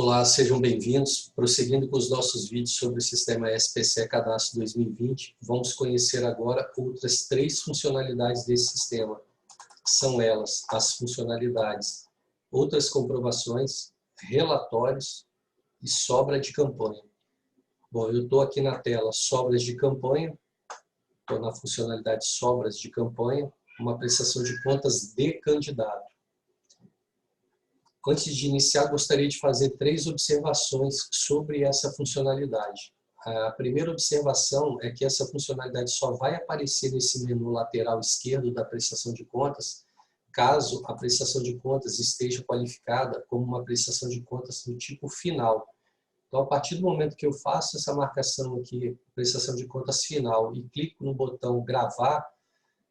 Olá, sejam bem-vindos. Prosseguindo com os nossos vídeos sobre o sistema SPCE Cadastro 2020, vamos conhecer agora outras 3 funcionalidades desse sistema. São elas as funcionalidades outras comprovações, relatórios e sobra de campanha. Bom, eu estou aqui na tela sobras de campanha, estou na funcionalidade sobras de campanha, uma prestação de contas de candidato. Antes de iniciar, gostaria de fazer 3 observações sobre essa funcionalidade. A primeira observação é que essa funcionalidade só vai aparecer nesse menu lateral esquerdo da prestação de contas, caso a prestação de contas esteja qualificada como uma prestação de contas do tipo final. Então, a partir do momento que eu faço essa marcação aqui, prestação de contas final, e clico no botão gravar,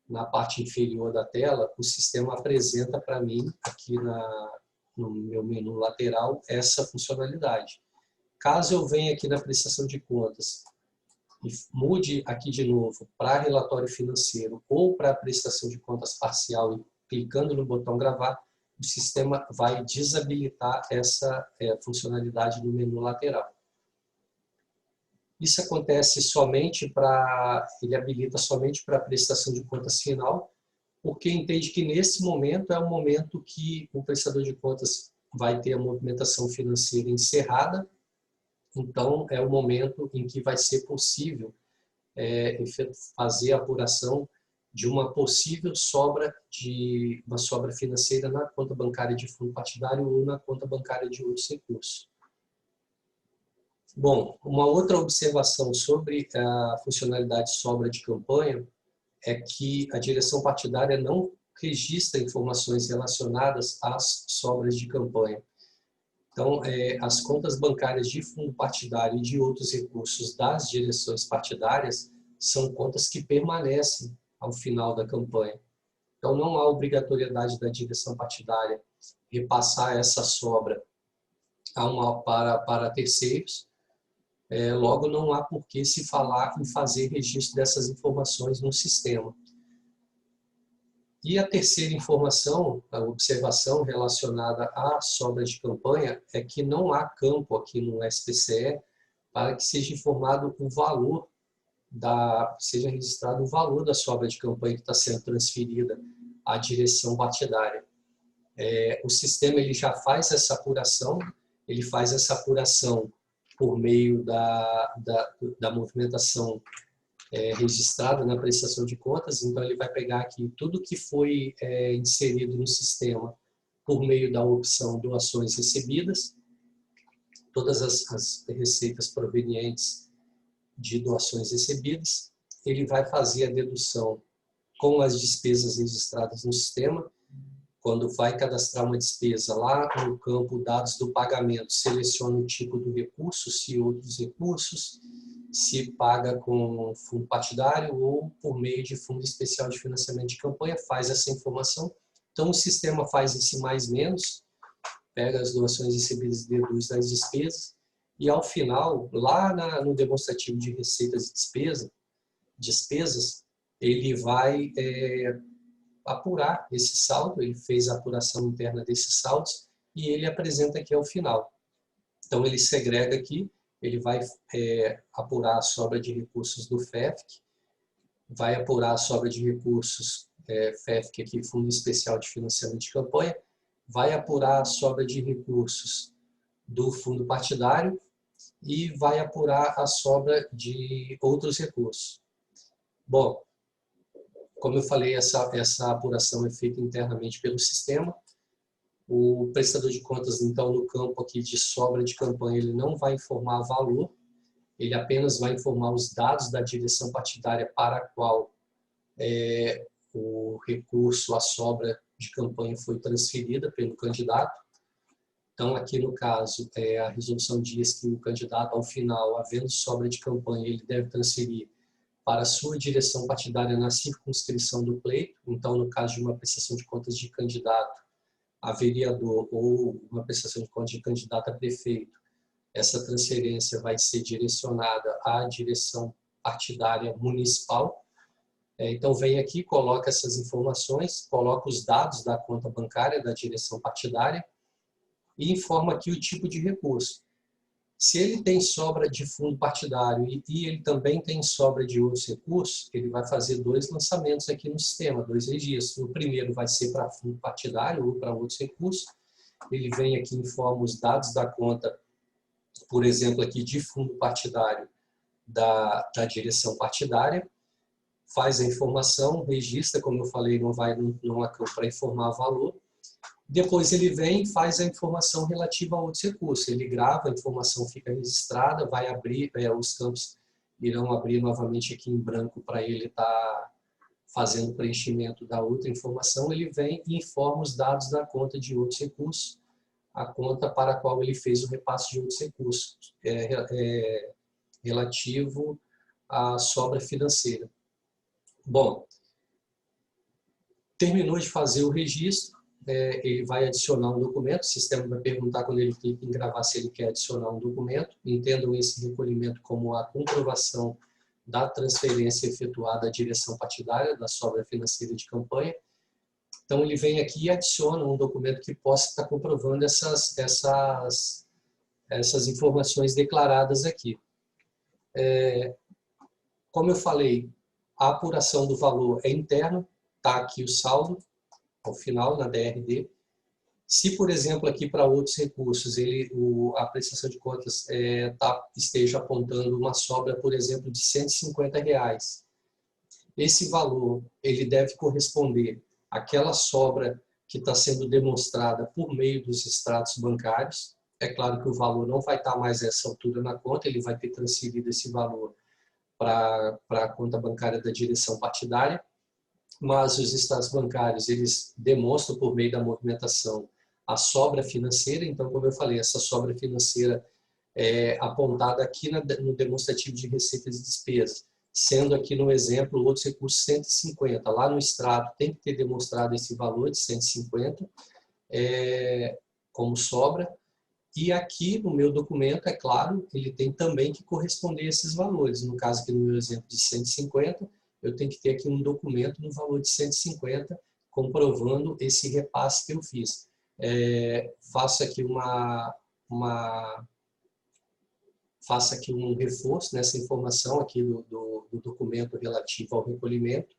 na parte inferior da tela, o sistema apresenta para mim, aqui no meu menu lateral, essa funcionalidade. Caso eu venha aqui na prestação de contas e mude aqui de novo para relatório financeiro ou para prestação de contas parcial e clicando no botão gravar, o sistema vai desabilitar essa funcionalidade do menu lateral. Isso acontece somente ele habilita somente para a prestação de contas final, porque entende que nesse momento é o momento que o prestador de contas vai ter a movimentação financeira encerrada, então é o momento em que vai ser possível fazer a apuração de uma possível sobra financeira na conta bancária de fundo partidário ou na conta bancária de outros recursos. Bom, uma outra observação sobre a funcionalidade sobra de campanha é que a direção partidária não registra informações relacionadas às sobras de campanha. Então, as contas bancárias de fundo partidário e de outros recursos das direções partidárias são contas que permanecem ao final da campanha. Então, não há obrigatoriedade da direção partidária repassar essa sobra para terceiros. Logo, não há por que se falar em fazer registro dessas informações no sistema. E a terceira informação, a observação relacionada à sobra de campanha, é que não há campo aqui no SPCE para que seja informado o valor seja registrado o valor da sobra de campanha que está sendo transferida à direção partidária. O sistema ele já faz essa apuração, ele faz essa apuração por meio da movimentação registrada na prestação de contas. Então ele vai pegar aqui tudo que foi inserido no sistema por meio da opção doações recebidas, todas as receitas provenientes de doações recebidas, ele vai fazer a dedução com as despesas registradas no sistema. Quando vai cadastrar uma despesa lá no campo dados do pagamento, seleciona o tipo do recurso, se outros recursos, se paga com fundo partidário ou por meio de fundo especial de financiamento de campanha, faz essa informação. Então o sistema faz esse mais menos, pega as doações recebidas e deduz das despesas, e ao final, lá no demonstrativo de receitas e despesas, ele vai apurar esse saldo, ele fez a apuração interna desses saldos e ele apresenta aqui ao final. Então ele segrega aqui, ele vai apurar a sobra de recursos do FEFC, vai apurar a sobra de recursos FEFC, aqui, Fundo Especial de Financiamento de Campanha, vai apurar a sobra de recursos do fundo partidário e vai apurar a sobra de outros recursos. Bom, como eu falei, essa apuração é feita internamente pelo sistema. O prestador de contas, então, no campo aqui de sobra de campanha, ele não vai informar valor, ele apenas vai informar os dados da direção partidária para a qual o recurso, a sobra de campanha foi transferida pelo candidato. Então, aqui no caso, a resolução diz que o candidato, ao final, havendo sobra de campanha, ele deve transferir para a sua direção partidária na circunscrição do pleito. Então, no caso de uma prestação de contas de candidato a vereador ou uma prestação de contas de candidato a prefeito, essa transferência vai ser direcionada à direção partidária municipal. Então, vem aqui, coloca essas informações, coloca os dados da conta bancária da direção partidária, e informa aqui o tipo de recurso. Se ele tem sobra de fundo partidário e ele também tem sobra de outros recursos, ele vai fazer 2 lançamentos aqui no sistema, 2 registros. O primeiro vai ser para fundo partidário ou para outros recursos. Ele vem aqui e informa os dados da conta, por exemplo, aqui de fundo partidário da direção partidária, faz a informação, registra, como eu falei, não vai numa campo para informar valor. Depois ele vem e faz a informação relativa a outros recursos. Ele grava, a informação fica registrada, vai abrir, os campos irão abrir novamente aqui em branco para ele estar fazendo preenchimento da outra informação. Ele vem e informa os dados da conta de outros recursos, a conta para a qual ele fez o repasse de outros recursos, relativo à sobra financeira. Bom, terminou de fazer o registro, ele vai adicionar um documento, o sistema vai perguntar quando ele clica em gravar se ele quer adicionar um documento. Entendam esse recolhimento como a comprovação da transferência efetuada à direção partidária da sobra financeira de campanha. Então ele vem aqui e adiciona um documento que possa estar comprovando essas informações declaradas aqui. Como eu falei, a apuração do valor é interna, está aqui o saldo ao final na DRD. Se, por exemplo, aqui para outros recursos, a prestação de contas esteja apontando uma sobra, por exemplo, de R$150, esse valor ele deve corresponder àquela sobra que está sendo demonstrada por meio dos extratos bancários. É claro que o valor não vai estar mais a essa altura na conta, ele vai ter transferido esse valor para a conta bancária da direção partidária, mas os extratos bancários eles demonstram por meio da movimentação a sobra financeira. Então, como eu falei, essa sobra financeira é apontada aqui no demonstrativo de receitas e despesas, sendo aqui no exemplo outros recursos 150. Lá no extrato tem que ter demonstrado esse valor de 150 como sobra. E aqui no meu documento, é claro, ele tem também que corresponder a esses valores. No caso aqui no meu exemplo de 150, eu tenho que ter aqui um documento no valor de 150, comprovando esse repasse que eu fiz. Faço aqui faço aqui um reforço nessa informação aqui do documento relativo ao recolhimento.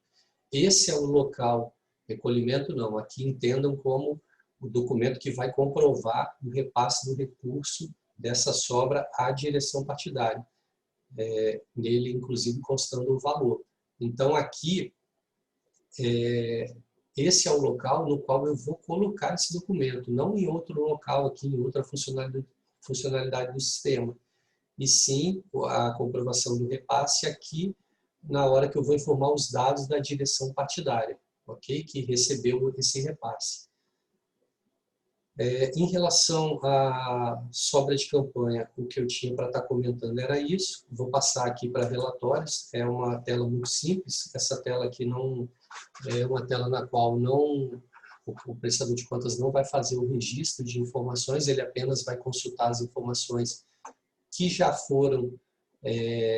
Esse é o local, recolhimento não, aqui entendam como o documento que vai comprovar o repasse do recurso dessa sobra à direção partidária. Nele, inclusive, constando o valor. Então, aqui, esse é o local no qual eu vou colocar esse documento, não em outro local aqui, em outra funcionalidade do sistema, e sim a comprovação do repasse aqui, na hora que eu vou informar os dados da direção partidária, ok? Que recebeu esse repasse. Em relação à sobra de campanha, o que eu tinha para estar comentando era isso. Vou passar aqui para relatórios. É uma tela muito simples. Essa tela aqui não é uma tela na qual o prestador de contas não vai fazer o registro de informações, ele apenas vai consultar as informações que já foram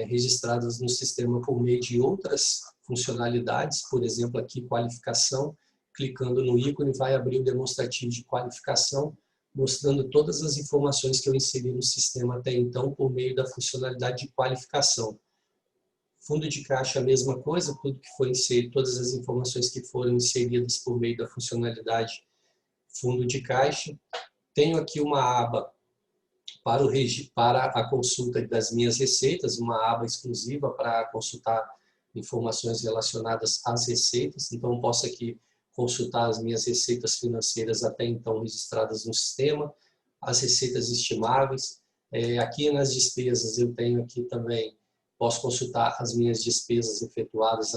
registradas no sistema por meio de outras funcionalidades, por exemplo, aqui qualificação. Clicando no ícone, vai abrir o demonstrativo de qualificação, mostrando todas as informações que eu inseri no sistema até então por meio da funcionalidade de qualificação. Fundo de caixa, a mesma coisa, tudo que foi inserido, todas as informações que foram inseridas por meio da funcionalidade fundo de caixa. Tenho aqui uma aba para a consulta das minhas receitas, uma aba exclusiva para consultar informações relacionadas às receitas. Então, posso aqui consultar as minhas receitas financeiras até então registradas no sistema, as receitas estimáveis. Aqui nas despesas eu tenho aqui também, posso consultar as minhas despesas efetuadas,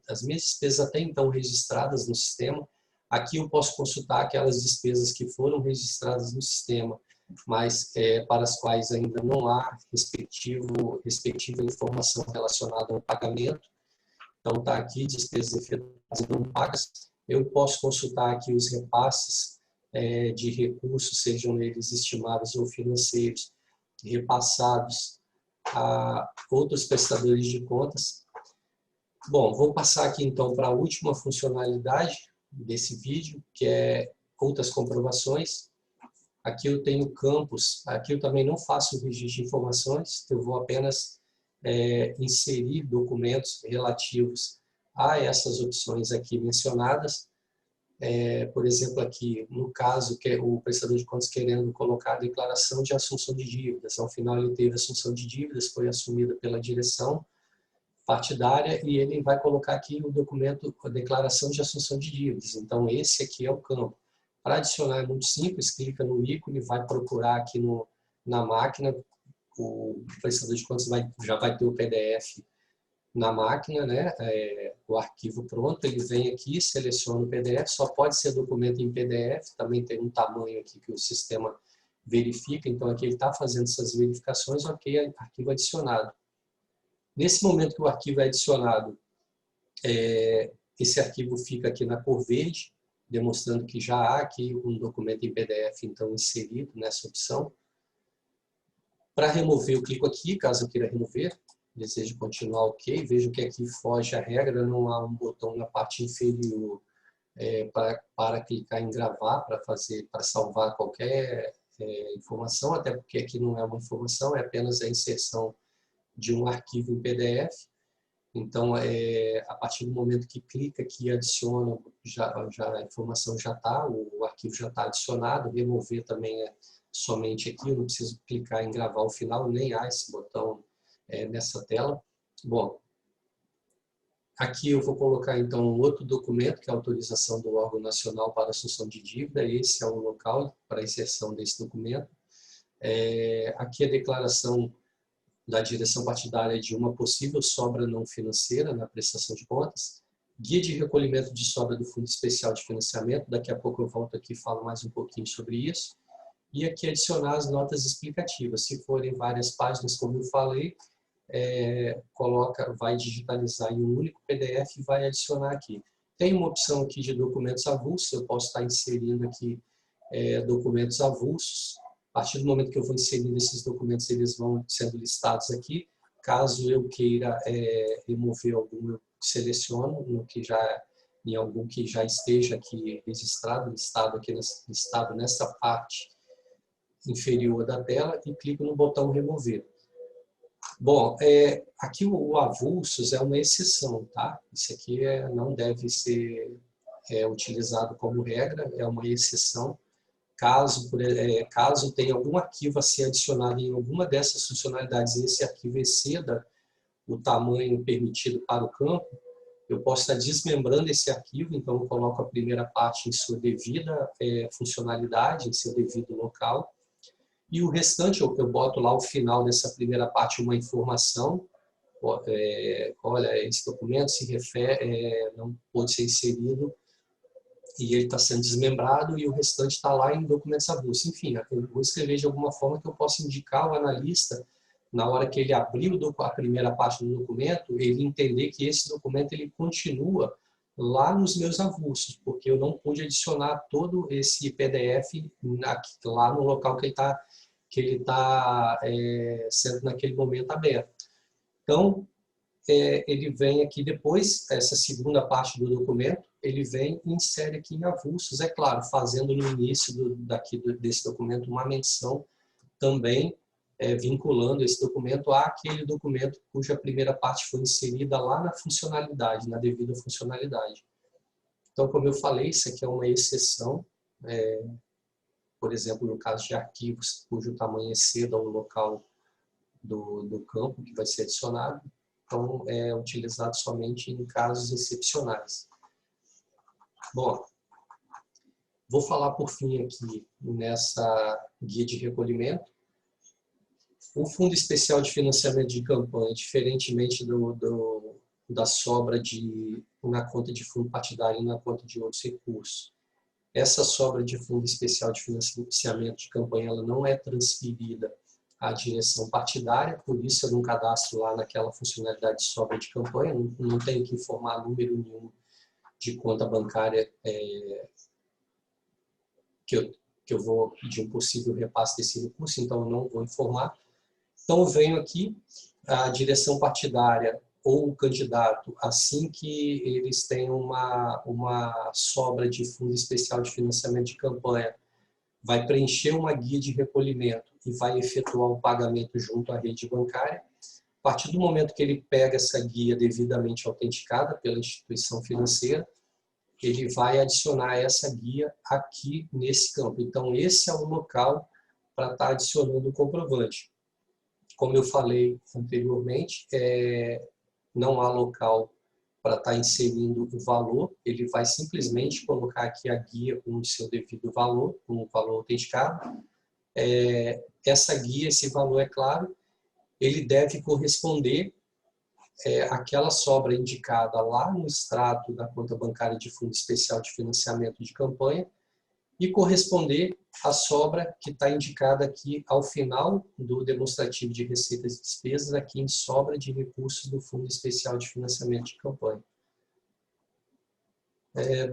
as minhas despesas até então registradas no sistema. Aqui eu posso consultar aquelas despesas que foram registradas no sistema, mas para as quais ainda não há respectiva informação relacionada ao pagamento. Então está aqui, despesas efetuadas e não pagas. Eu posso consultar aqui os repasses de recursos, sejam eles estimáveis ou financeiros, repassados a outros prestadores de contas. Bom, vou passar aqui então para a última funcionalidade desse vídeo, que é outras comprovações. Aqui eu tenho campos, aqui eu também não faço registro de informações, eu vou apenas inserir documentos relativos a essas opções aqui mencionadas. Por exemplo, aqui, no caso, que é o prestador de contas querendo colocar a declaração de assunção de dívidas. Ao final, ele teve assunção de dívidas, foi assumida pela direção partidária e ele vai colocar aqui o documento, a declaração de assunção de dívidas. Então, esse aqui é o campo. Para adicionar é muito simples, clica no ícone, vai procurar aqui na máquina, o prestador de contas já vai ter o PDF na máquina, né? O arquivo pronto, ele vem aqui, seleciona o PDF, só pode ser documento em PDF, também tem um tamanho aqui que o sistema verifica, então aqui ele está fazendo essas verificações, ok, arquivo adicionado. Nesse momento que o arquivo é adicionado, esse arquivo fica aqui na cor verde, demonstrando que já há aqui um documento em PDF, então, inserido nessa opção. Para remover, eu clico aqui, caso eu queira remover, desejo continuar ok, vejo que aqui foge a regra, não há um botão na parte inferior para clicar em gravar, para salvar qualquer informação, até porque aqui não é uma informação, é apenas a inserção de um arquivo em PDF. Então, a partir do momento que clica aqui e adiciona, a informação já está, o arquivo já está adicionado, remover também somente aqui, eu não preciso clicar em gravar o final, nem há esse botão nessa tela. Bom, aqui eu vou colocar então um outro documento, que é a autorização do órgão nacional para assunção de dívida, esse é o local para inserção desse documento. Aqui a declaração da direção partidária de uma possível sobra não financeira na prestação de contas, guia de recolhimento de sobra do Fundo Especial de Financiamento, daqui a pouco eu volto aqui e falo mais um pouquinho sobre isso, e aqui adicionar as notas explicativas, se forem várias páginas, como eu falei, vai digitalizar em um único PDF e vai adicionar aqui. Tem uma opção aqui de documentos avulsos, eu posso estar inserindo aqui documentos avulsos. A partir do momento que eu vou inserindo esses documentos, eles vão sendo listados aqui. Caso eu queira remover algum, eu seleciono em algum que já esteja aqui registrado, listado nessa parte inferior da tela e clico no botão remover. Bom, aqui o avulsos é uma exceção, tá? Isso aqui não deve ser utilizado como regra, é uma exceção. Caso tenha algum arquivo a ser adicionado em alguma dessas funcionalidades e esse arquivo exceda o tamanho permitido para o campo, eu posso estar desmembrando esse arquivo, então eu coloco a primeira parte em sua devida funcionalidade, em seu devido local, e o restante eu boto lá ao final dessa primeira parte uma informação, olha, esse documento se refere, não pode ser inserido, e ele está sendo desmembrado e o restante está lá em documentos avulsos. Enfim, eu vou escrever de alguma forma que eu possa indicar ao analista, na hora que ele abrir a primeira parte do documento, ele entender que esse documento ele continua lá nos meus avulsos, porque eu não pude adicionar todo esse PDF lá no local que ele está sendo naquele momento aberto. Então, ele vem aqui depois, essa segunda parte do documento, ele vem e insere aqui em avulsos, é claro, fazendo no início desse documento uma menção também vinculando esse documento àquele documento cuja primeira parte foi inserida lá na funcionalidade, na devida funcionalidade. Então, como eu falei, isso aqui é uma exceção, por exemplo, no caso de arquivos cujo tamanho exceda o local do campo que vai ser adicionado, então é utilizado somente em casos excepcionais. Bom, vou falar por fim aqui nessa guia de recolhimento. O Fundo Especial de Financiamento de Campanha, diferentemente da sobra na conta de fundo partidário e na conta de outros recursos, essa sobra de Fundo Especial de Financiamento de Campanha ela não é transferida à direção partidária, por isso eu não cadastro lá naquela funcionalidade de sobra de campanha, não tenho que informar número nenhum de conta bancária que eu vou pedir um possível repasse desse recurso, então eu não vou informar. Então eu venho aqui, a direção partidária ou o candidato, assim que eles têm uma sobra de fundo especial de financiamento de campanha, vai preencher uma guia de recolhimento e vai efetuar o pagamento junto à rede bancária. A partir do momento que ele pega essa guia devidamente autenticada pela instituição financeira, ele vai adicionar essa guia aqui nesse campo. Então, esse é o local para estar adicionando o comprovante. Como eu falei anteriormente, não há local para estar inserindo o valor, ele vai simplesmente colocar aqui a guia com o seu devido valor, com o valor autenticado. Essa guia, esse valor é claro, ele deve corresponder àquela sobra indicada lá no extrato da conta bancária de Fundo Especial de Financiamento de Campanha e corresponder à sobra que está indicada aqui ao final do demonstrativo de receitas e despesas, aqui em sobra de recursos do Fundo Especial de Financiamento de Campanha.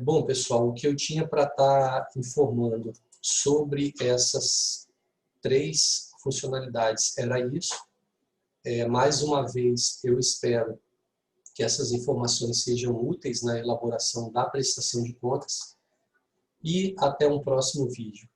Bom, pessoal, o que eu tinha para estar informando sobre essas 3 funcionalidades era isso. Mais uma vez, eu espero que essas informações sejam úteis na elaboração da prestação de contas e até um próximo vídeo.